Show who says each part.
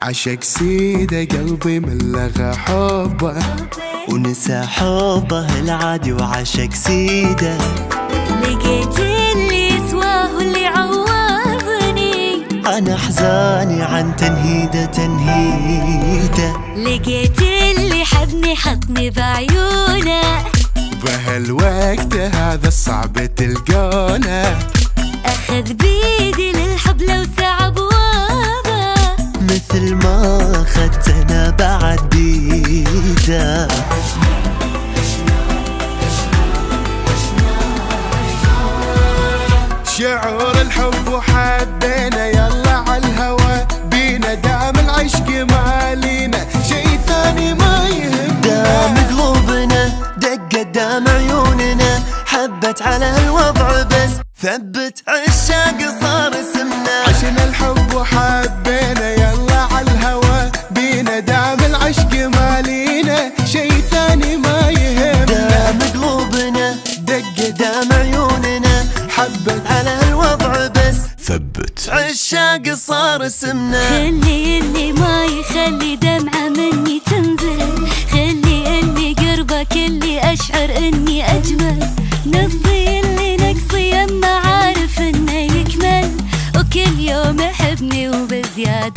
Speaker 1: عشق سيده قلبي من لغى حبه
Speaker 2: ونسى حبه العادي وعشق سيده.
Speaker 3: لقيت اللي يسواه اللي عوضني
Speaker 2: عن احزاني عن تنهيده.
Speaker 3: لقيت اللي حبني حطني بعيونه.
Speaker 1: بهالوقت هذا الصعب تلقونه.
Speaker 3: اخذ بيدي للحب لو سعب وابا
Speaker 2: مثل ما اخذتنا بعد بيده.
Speaker 1: شعور الحب وحبينا يلا عالهوى بينا دام العشق مالينا شي ثاني ما يهمنا.
Speaker 2: دام قلوبنا دق دام عيوننا حبت على هالوضع بس ثبت عشاق صار اسمنا.
Speaker 1: عشنا الحب وحبينا يلا عالهوى بينا دام العشق مالينا شي ثاني ما يهمنا.
Speaker 2: دام قلوبنا دق دام عيوننا حبت على هالوضع بس ثبت عشاق صار اسمنا.
Speaker 3: خلي اللي ما يخلي دمعة مني تنزل. خلي اللي قربك اللي أشعر إني أجمل. نصي اللي نقصي أما عارف إنه يكمل. وكل يوم أحبني وبزيادة